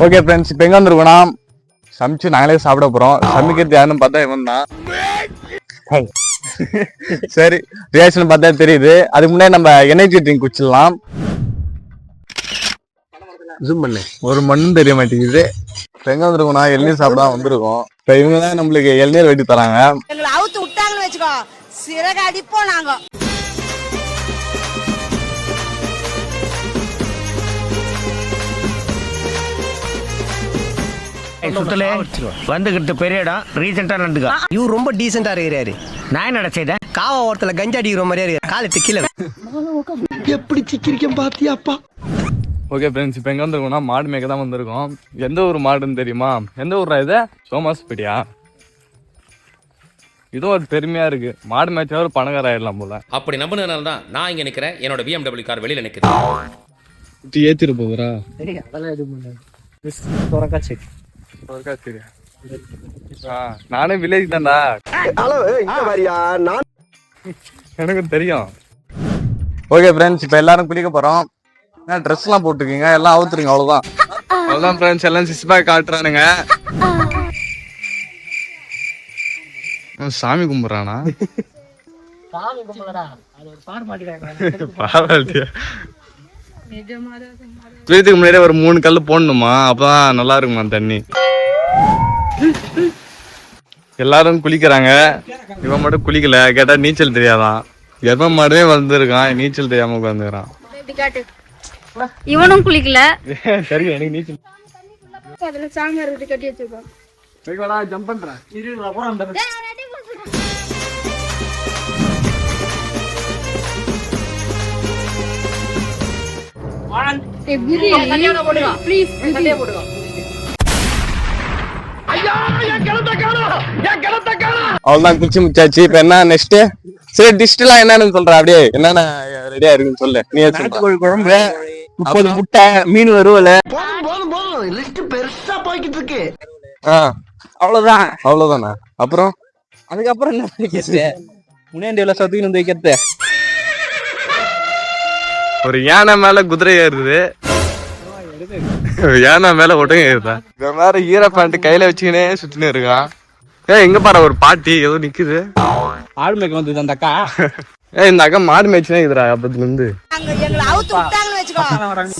Okay friends, இப்போ எங்கே வந்துருக்கோம்னா சமைச்சு நாங்களே சாப்பிட போகிறோம். சமைக்கிறது யாருன்னு பார்த்தா இவன் தான். சரி, ரியாக்ஷன் பார்த்தா தெரியுது. அதுக்கு முன்னாடி நம்ம எனர்ஜி ட்ரிங்க் குடிச்சிடலாம். ஜூம் பண்ணு, ஒரு மண்ணும் தெரிய மாட்டேங்குது. இப்போ எங்கே வந்துருக்கோம்னா இளநீர் சாப்பிட வந்துருக்கோம். இப்போ இவங்க தான் நம்மளுக்கு இளநீர் வெட்டி தராங்க. எங்களை அவுத்து விட்டாங்கன்னு வச்சுக்கோ, சிறகு அடிப்போம் நாங்க. சுத்தலே வந்துகிட்டு பெரிய இடம் ரீசெண்டா நடந்துக்கா. இவர் ரொம்ப டீசெண்டா இருக்கிறாரு. நான் என்னடா செய்தேன்? காவா ஓரத்துல கஞ்சா அடிக்கிற மாதிரியா இருக்கு. காலத்து கீழே எப்படி சிக்கிரிக்கம் பாத்தியாப்பா. ஓகே ஃப்ரெண்ட்ஸ், இப்போ எங்கே வந்துருக்கோம்னா மாடு மேய்க்க தான் வந்திருக்கோம். எந்த ஊர் மாடுன்னு தெரியுமா? எந்த ஊரா இது? சோமாஸ்பேட்டியா? இதோ ஒரு பெருமையா இருக்கு. மாடு மேய்ச்சா ஒரு பணக்கார ஆயிடலாம் போல. அப்படி நம்பினதுனால தான் நான் இங்க நிக்கிறேன். என்னோட BMW கார் வெளியில நிக்குது. ஏத்திட்டு போகிறா? அதெல்லாம் எதுவும் நானே வில்லேஜ் தான்டா. எனக்கு தெரியும். ஓகே ஃப்ரெண்ட்ஸ், இப்போ எல்லாரும் குளிக்க போறோம். ட்ரெஸ் எல்லாம் போட்டுருக்கீங்க, எல்லாம் அவுத்துருங்க. அவ்வளவுதான் அவ்வளவுதான் ஃப்ரெண்ட்ஸ். எல்லாம் சிக்ஸ் பேக் காட்டுறானுங்க. சாமி கும்பிட்றானா? குளியத்துக்கு முன்னாடியே ஒரு 3 கல் போடணுமா? அப்பதான் நல்லா இருக்குமா தண்ணி. எல்லாரும் குளிக்கிறாங்க, இவன் மட்டும் குளிக்கல. கேட்டா நீச்சல் தெரியாதான். கர்ப்ப மாடுமே வந்திருக்கான், நீச்சல் தெரியாம உட்காந்துக்கிறான். இவனும் குளிக்கல. சரி, எனக்கு நீச்சல் அதுல சாமியார் இருக்கு, கட்டி வச்சிருக்கோம். ஜம்ப் பண்றேன். அவ்வளவுதான், குளிச்சு முடிச்சாச்சு. இப்ப என்ன நெக்ஸ்ட்? சரி, டிஷ் எல்லாம் என்னன்னு சொல்ற? அப்படியே என்னென்ன ரெடியா இருக்குன்னு சொல்லு. நீ நாட்டுக்கோழி குழம்பு, 30 முட்டை, மீன் வறுவல். பெருசா போய்கிட்டு இருக்கு. அவ்வளவுதான். அவ்வளவுதானா? அப்புறம் அதுக்கப்புறம் என்ன வைக்கிறது? முன்னாடி எவ்வளவு சத்துக்கு வந்து வைக்கிறது. ஒரு யானை மேல குதிரை ஏறுது, யானை மேல ஒட்டகம் ஏறுதா. இந்த மாதிரி ஈர பேண்ட் கையில வச்சுக்கினே சுத்தினு இருக்கான். எங்க பாரு ஒரு பாட்டி ஏதோ நிக்குது. ஆடு மேய்க்க வந்தது அந்த அக்கா. இந்த அக்கா மாடு மேய்ச்சுனா இதுரா அப்பத்துல இருந்து. எங்களை அவுத்து விட்டாங்கன்னு வச்சுக்கோ,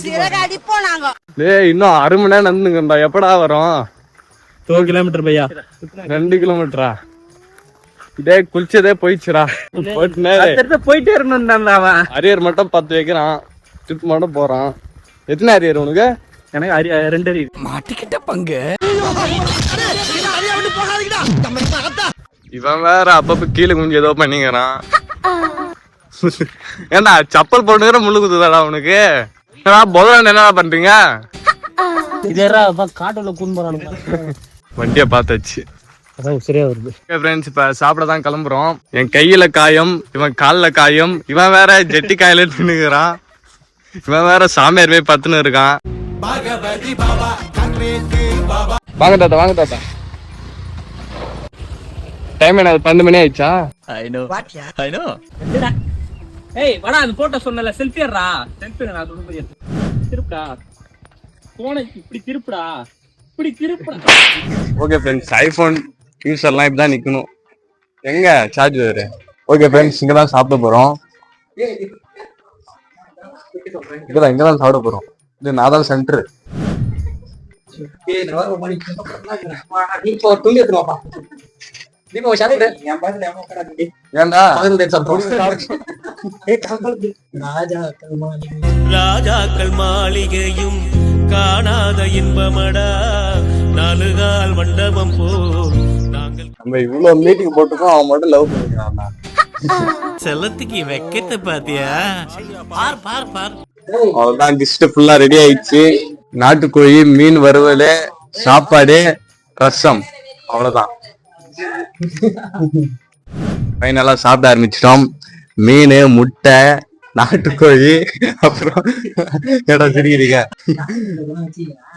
சிறகு அடிப்போம் நாங்க. இன்னும் 1/2 மணி நேரம் நடந்துங்கடா. எப்படா வரும்? 2 கிலோமீட்டர் பையா. 2 கிலோமீட்டரா? இதே குளிச்சதே போயிடுச்சுரா. போயிட்டே இருந்தான் அவன். அரியர் மட்டும் 10 வைக்கிறான், ட்ரிப் மட்டும் போறான். எத்தனை அரியர் உனக்கு? எனக்கு 2 அரியர். மாட்டிக்கிட்ட பங்கு. இவன் வேற அப்பப்ப கீழே குஞ்சு ஏதோ பண்ணிக்கிறான். ஏன்னா சப்பல் போட்டுக்கிற முள்ளு குத்துதாடா உனக்கு. பொதலாண்டு என்ன பண்றீங்க? காட்டுல கூண்டு வண்டிய பார்த்தாச்சு. சரியா வருது. இப்ப சாப்பிட தான் கிளம்புறோம். என் கையில காயம், இவன் கால்ல காயம். இவன் வேற ஜெட்டி காயில நின்னுக்கிறான். இவன் வேற சாமியார் போய் பத்துன்னு இருக்கான். வாங்க தாத்தா, வாங்க தாத்தா. டைம் என்ன? 12 மணி ஆயிடுச்சா? ஏய் வாடா, அந்த போட்டோ சொன்னல செல்ஃபியர்ரா. செல்ஃபி நான் சொல்றது. திருப்புடா போனை, இப்படி திருப்புடா, இப்படி திருப்புடா. ஓகே ஃப்ரெண்ட்ஸ், ஐபோன் யூசர்லாம் இப்படிதான் நிக்கணும். எங்க சார்ஜ் வேறு? ஓகே ஃப்ரெண்ட்ஸ், இங்கதான் சாப்பிட போறோம். இங்கதான் சாப்பிட போறோம். இது நாதான் சென்டர். ராஜாக்கள் மாளிகையும் காணாத இன்பமடா, 4 கால் மண்டபம் போ. நாங்கள் நம்ம இவ்வளவு மீட்டிங் போட்டுக்கோம், அவன் மட்டும் லவ் பண்ணிக்கிறான். செல்லத்துக்கு வெக்கத்தை பாத்தியா? பார் பார் பார். அவ்வளவுதான், டிஷ் ஃபுல்லா ரெடி ஆயிடுச்சு. நாட்டுக்கோழி, மீன் வறுவல், சாப்பாடு, ரசம். அவ்வளவுதான். ஃபைனலா சாப்பிட ஆரம்பிச்சிட்டோம். மீன், முட்டை, நாட்டுக்கோழி, அப்புறம் ஏடா சிரிக்கிறீங்க?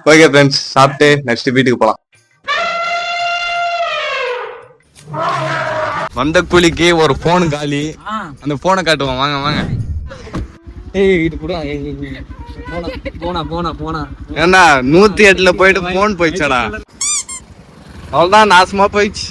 ஓகே ஃப்ரெண்ட்ஸ், சாப்பிட்டு நெக்ஸ்ட் வீட்டுக்கு போலாம். வந்த கூலிக்கு ஒரு போன் காலி. அந்த போனை காட்டுவோம், வாங்க வாங்க. ஏய் இது கூட போனா ஏன்னா 108ல போயிட்டு போன் போயிடுச்சடா. அவ்வளவுதான், நாசமா போயிடுச்சு.